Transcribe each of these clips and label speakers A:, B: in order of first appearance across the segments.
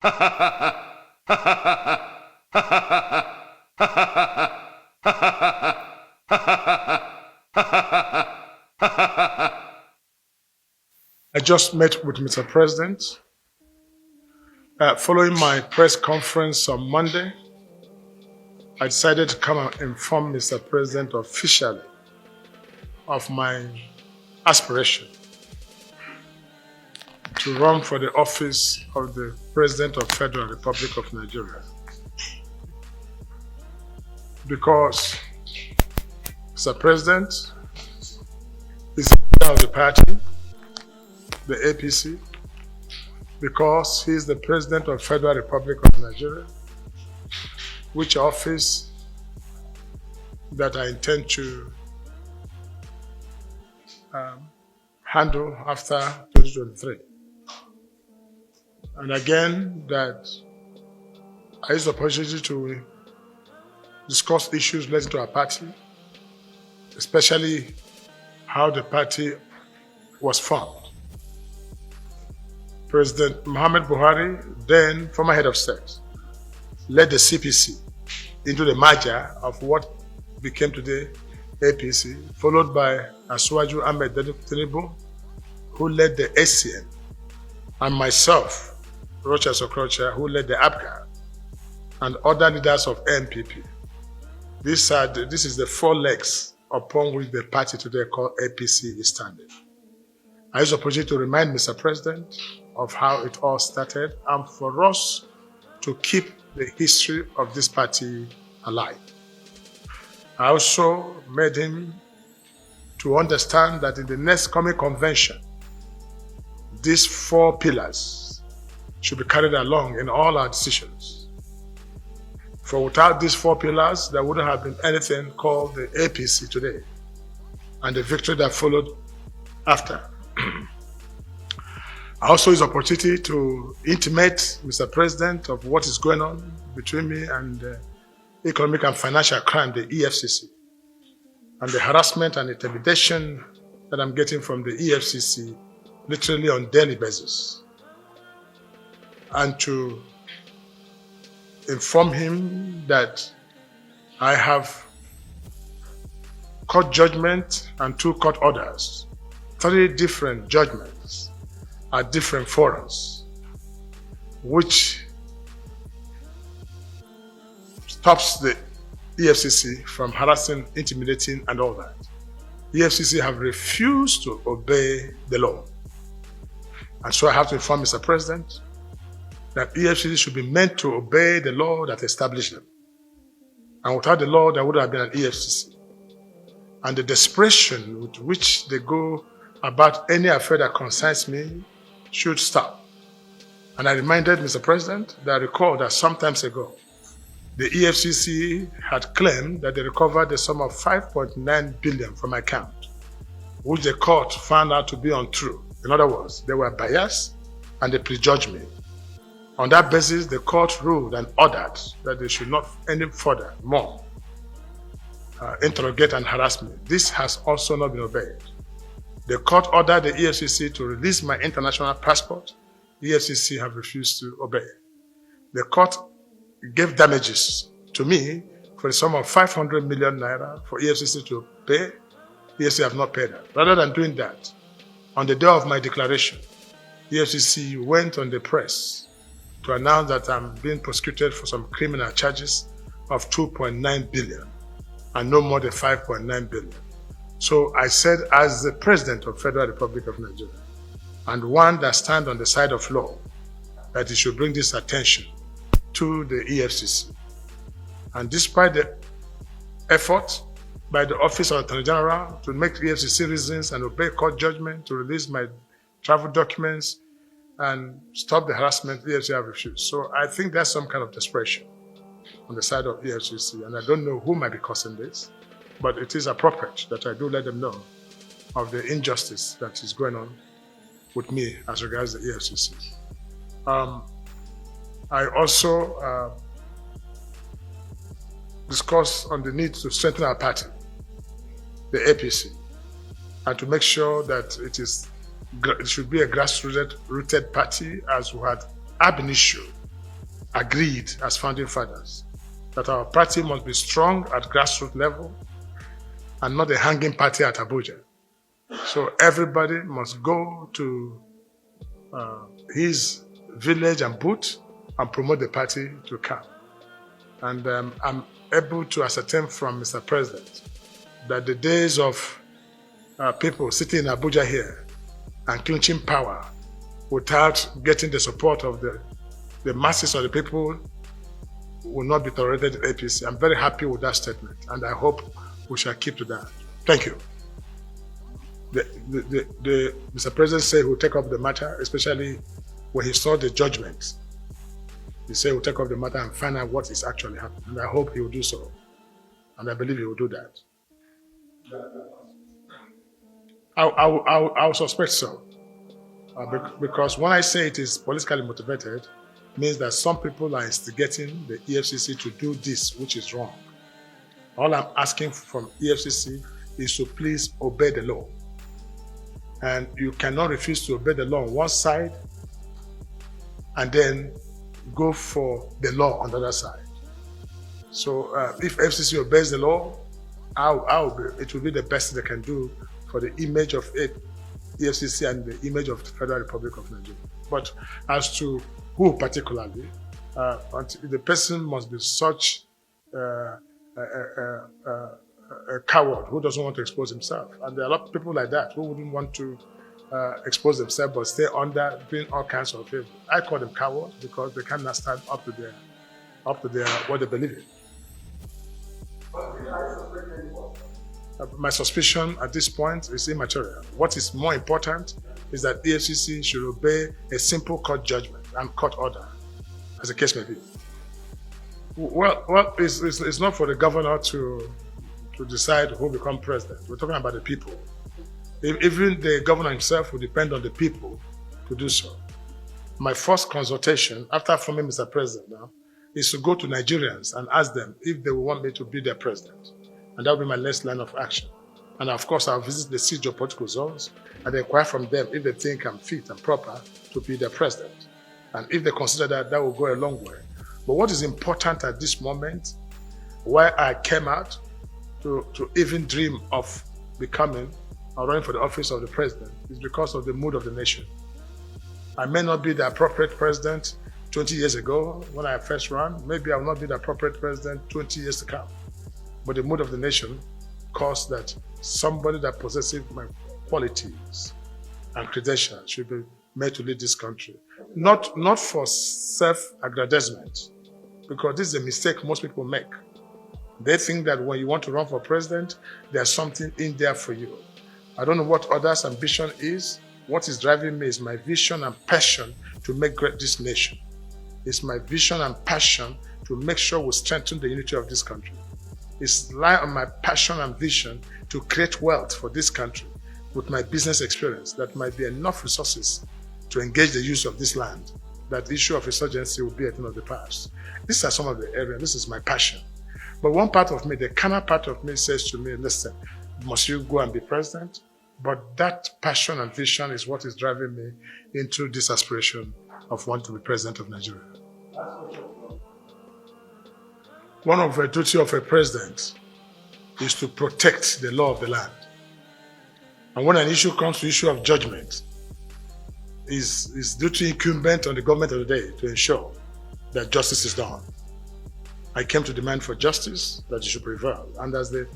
A: I just met with Mr. President. Following my press conference on Monday, I decided to come and inform Mr. President officially of my aspiration to run for the office of the President of the Federal Republic of Nigeria. Because Mr. President is the leader of the party, the APC, because he is the President of the Federal Republic of Nigeria, which office that I intend to handle after 2023. And again, that I use the opportunity to discuss issues related to our party, especially how the party was formed. President Muhammad Buhari, then former head of state, led the CPC into the merger of what became today APC, followed by Asuwaju Ahmed Tinubu, who led the ACN, and myself, Okorocha, who led the APGA, and other leaders of NPP. This is the four legs upon which the party today called APC is standing. I use the opportunity to remind Mr. President of how it all started and for us to keep the history of this party alive. I also made him to understand that in the next coming convention, these four pillars should be carried along in all our decisions. For without these four pillars, there wouldn't have been anything called the APC today and the victory that followed after. I also use the opportunity to intimate Mr. President of what is going on between me and economic and financial crime, the EFCC, and the harassment and intimidation that I'm getting from the EFCC literally on a daily basis. And to inform him that I have court judgment and 2 court orders, 3 different judgments at different forums, which stops the EFCC from harassing, intimidating, and all that. The EFCC have refused to obey the law. And so I have to inform Mr. President that EFCC should be meant to obey the law that established them. And without the law, there would have been an EFCC. And the desperation with which they go about any affair that concerns me should stop. And I reminded Mr. President that I recall that some time ago, the EFCC had claimed that they recovered the sum of 5.9 billion from my account, which the court found out to be untrue. In other words, they were biased and they prejudged me. On that basis, the court ruled and ordered that they should not any further more interrogate and harass me. This has also not been obeyed. The court ordered the EFCC to release my international passport. The EFCC have refused to obey. The court gave damages to me for the sum of 500 million naira for EFCC to pay. EFCC have not paid that. Rather than doing that, on the day of my declaration, EFCC went on the press to announce that I'm being prosecuted for some criminal charges of 2.9 billion and no more than 5.9 billion. So I said, as the President of the Federal Republic of Nigeria, and one that stands on the side of law, that he should bring this attention to the EFCC. And despite the effort by the Office of Attorney General to make EFCC reasons and obey court judgment to release my travel documents and stop the harassment, the EFCC have refused. So I think there's some kind of desperation on the side of EFCC, and I don't know who might be causing this, but it is appropriate that I do let them know of the injustice that is going on with me as regards the EFCC. I also discussed on the need to strengthen our party, the APC, and to make sure that it should be a grassrooted party, as we had ab initio agreed as founding fathers that our party must be strong at grassroots level and not a hanging party at Abuja. So everybody must go to his village and booth and promote the party to come. And I'm able to ascertain from Mr. President that the days of people sitting in Abuja here and clinching power without getting the support of the masses of the people will not be tolerated in APC. I'm very happy with that statement, and I hope we shall keep to that. Thank you. Mr. President said he will take up the matter, especially when he saw the judgment. He said he will take up the matter and find out what is actually happening. And I hope he will do so. And I believe he will do that. I will suspect so. Because when I say it is politically motivated, it means that some people are instigating the EFCC to do this, which is wrong. All I'm asking from EFCC is to please obey the law. And you cannot refuse to obey the law on one side and then go for the law on the other side. So if FCC obeys the law, it will be the best they can do for the image of EFCC and the image of the Federal Republic of Nigeria. But as to who particularly, the person must be such a coward who doesn't want to expose himself. And there are a lot of people like that who wouldn't want to expose themselves but stay under doing all kinds of things. I call them cowards because they cannot stand up to their what they believe in. My suspicion at this point is immaterial. What is more important is that EFCC should obey a simple court judgment and court order, as the case may be. Well, it's not for the governor to decide who becomes president. We're talking about the people. Even the governor himself will depend on the people to do so. My first consultation, after forming Mr. President now, is to go to Nigerians and ask them if they will want me to be their president. And that will be my next line of action. And of course, I'll visit the 6 geopolitical zones and inquire from them if they think I'm fit and proper to be their president. And if they consider that, that will go a long way. But what is important at this moment, why I came out to even dream of becoming or running for the office of the president, is because of the mood of the nation. I may not be the appropriate president 20 years ago when I first ran. Maybe I will not be the appropriate president 20 years to come. But the mood of the nation caused that somebody that possesses my qualities and credentials should be made to lead this country. Not for self-aggrandizement, because this is a mistake most people make. They think that when you want to run for president, there's something in there for you. I don't know what others' ambition is. What is driving me is my vision and passion to make great this nation. It's my vision and passion to make sure we strengthen the unity of this country. It's rely on my passion and vision to create wealth for this country with my business experience that might be enough resources to engage the use of this land. That issue of insurgency will be a thing of the past. These are some of the areas. This is my passion. But one part of me, the carnal part of me says to me, listen, must you go and be president? But that passion and vision is what is driving me into this aspiration of wanting to be president of Nigeria. One of the duties of a president is to protect the law of the land. And when an issue comes to the issue of judgment, is duty incumbent on the government of the day to ensure that justice is done. I came to demand for justice, that it should prevail. And as the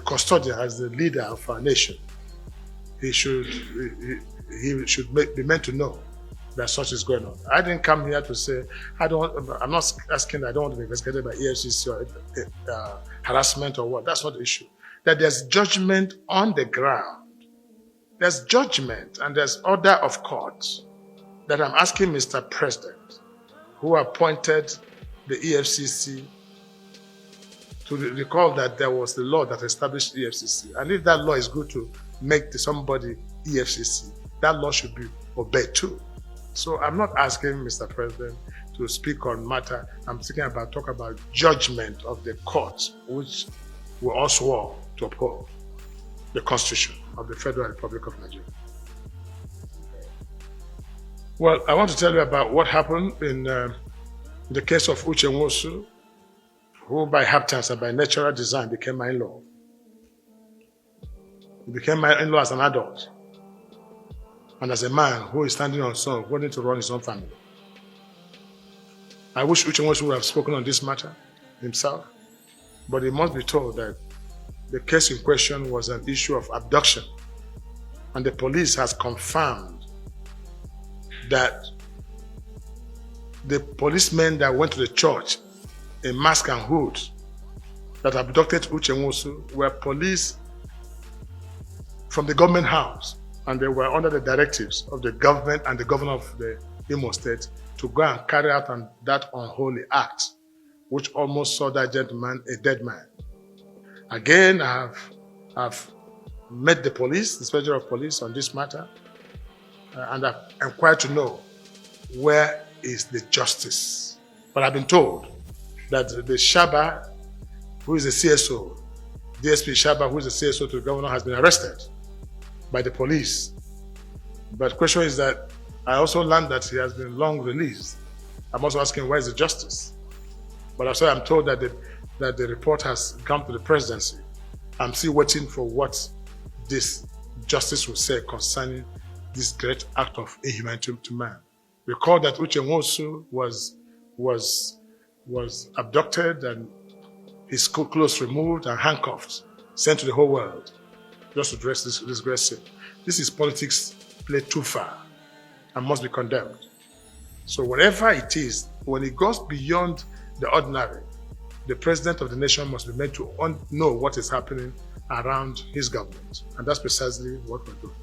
A: custodian, as the leader of our nation, he should be meant to know that such is going on. I didn't come here to say, I'm not asking, I don't want to be investigated by EFCC or harassment or what. That's not the issue. That there's judgment on the ground. There's judgment and there's order of court that I'm asking Mr. President, who appointed the EFCC, to recall that there was the law that established EFCC. And if that law is good to make somebody EFCC, that law should be obeyed too. So I'm not asking Mr. President to speak on matter. I'm talking about judgment of the courts, which we all swore to uphold the Constitution of the Federal Republic of Nigeria. Well, I want to tell you about what happened in In the case of Uche Nwosu, who by happenstance and by natural design became my in-law. He became my in-law as an adult and as a man who is standing on his own, wanting to run his own family. I wish Uche Nwosu would have spoken on this matter himself, but he must be told that the case in question was an issue of abduction, and the police has confirmed that the policemen that went to the church in mask and hood that abducted Uche Nwosu were police from the government house, and they were under the directives of the government and the governor of the Imo State to go and carry out that unholy act, which almost saw that gentleman a dead man. Again, I've met the police, the Inspector of Police, on this matter, and I've inquired to know where is the justice. But I've been told that the Shaba, who is the CSO, DSP Shaba, who is the CSO to the governor, has been arrested by the police. But the question is that I also learned that he has been long released. I'm also asking, where is the justice? But also I'm told that the report has come to the presidency. I'm still waiting for what this justice will say concerning this great act of inhumanity to man. Recall that Uche Nwosu was abducted and his clothes removed and handcuffed, sent to the whole world just to dress this great sin. This is politics played too far and must be condemned. So whatever it is, when it goes beyond the ordinary, the president of the nation must be made to know what is happening around his government. And that's precisely what we're doing.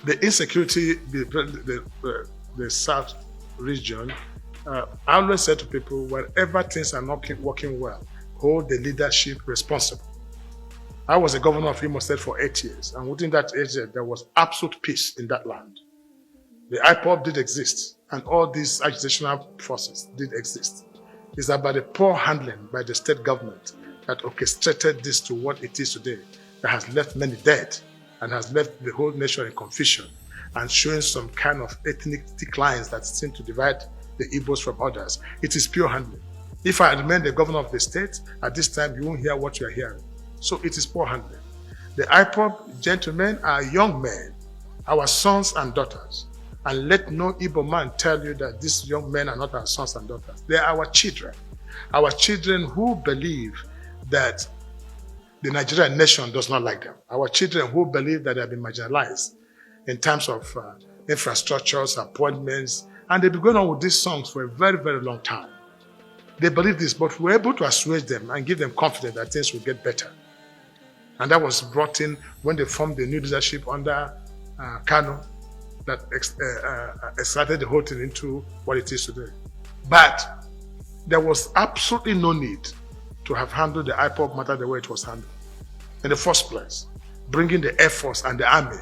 A: The insecurity, the South region, I always say to people, wherever things are not working well, hold the leadership responsible. I was the governor of Imo State for 8 years, and within that 8 years, there was absolute peace in that land. The IPOB did exist, and all these agitational forces did exist. It's about the poor handling by the state government that orchestrated this to what it is today, that has left many dead and has left the whole nation in confusion and showing some kind of ethnic declines that seem to divide the Igbos from others. It is pure handling. If I remain the governor of the state, at this time you won't hear what you are hearing. So it is poor handling. The IPOB gentlemen are young men, our sons and daughters. And let no Igbo man tell you that these young men are not our sons and daughters. They are our children who believe that the Nigerian nation does not like them. Our children who believe that they have been marginalized in terms of infrastructures, appointments, and they've been going on with these songs for a very, very long time. They believe this, but we're able to assuage them and give them confidence that things will get better. And that was brought in when they formed the new leadership under Kano that excited the whole thing into what it is today. But there was absolutely no need to have handled the IPOB matter the way it was handled. In the first place, bringing the Air Force and the Army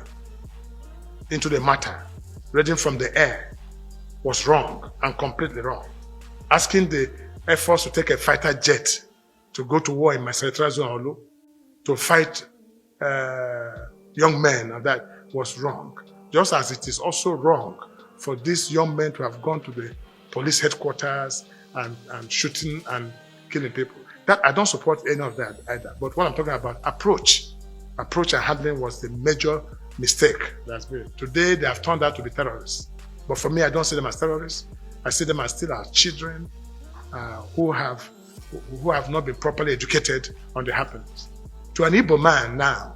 A: into the matter, raiding from the air, was wrong and completely wrong. Asking the Air Force to take a fighter jet to go to war in my Central Zone to fight young men, and that was wrong. Just as it is also wrong for these young men to have gone to the police headquarters and shooting and killing people. That I don't support any of that either. But what I'm talking about, approach and handling was the major mistake that's made. Today they have turned out to be terrorists. But for me, I don't see them as terrorists. I see them as still our children who have not been properly educated on the happenings. To an Igbo man now,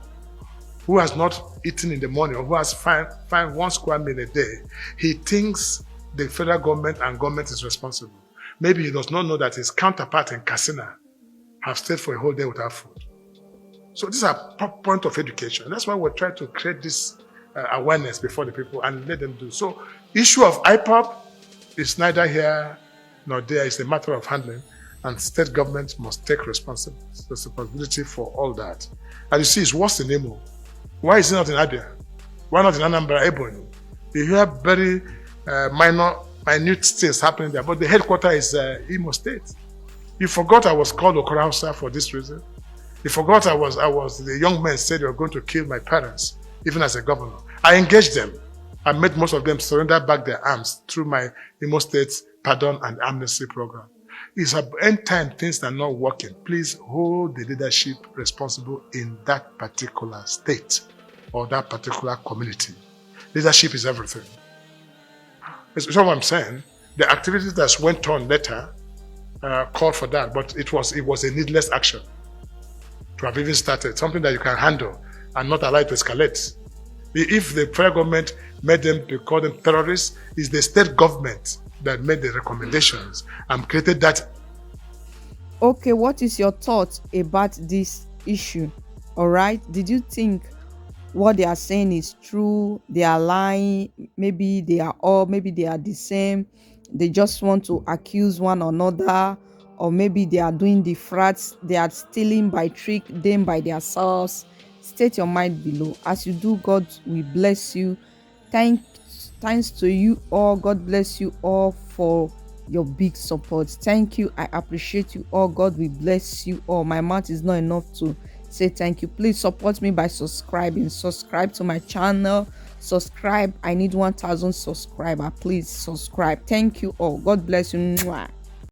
A: who has not eaten in the morning or who has fined 1 square meal a day, he thinks the federal government and government is responsible. Maybe he does not know that his counterpart in Katsina have stayed for a whole day without food. So this is a point of education. That's why we're trying to create this awareness before the people and let them do. So issue of IPOB is neither here nor there. It's a matter of handling, and state government must take responsibility for all that. And you see, it's worse in Imo. Why is it not in Abia? Why not in Anambra, Ebonyi? You hear very minute things happening there, but the headquarters is Imo State. You forgot I was called Okorocha for this reason. You forgot the young men said they were going to kill my parents, even as a governor. I engaged them. I made most of them surrender back their arms through my Imo State pardon and amnesty program. It's end time things that are not working. Please hold the leadership responsible in that particular state or that particular community. Leadership is everything. That's what I'm saying. The activities that went on later called for that, but it was a needless action to have even started, something that you can handle and not allow it to escalate. If the federal government made them to call them terrorists, it's the state government that made the recommendations and created that.
B: Okay, what is your thought about this issue? All right, did you think what they are saying is true? They are lying? Maybe they are all, maybe they are the same. They just want to accuse one another, or maybe they are doing the frauds, they are stealing by trick, them by their source. State your mind below. As you do, God will bless you. Thanks to you all. God bless you all for your big support. Thank you. I appreciate you all. God will bless you all. My mouth is not enough to say thank you. Please support me by subscribing. Subscribe to my channel. Subscribe. I need 1,000 subscribers. Please subscribe. Thank you all. God bless you. Mwah.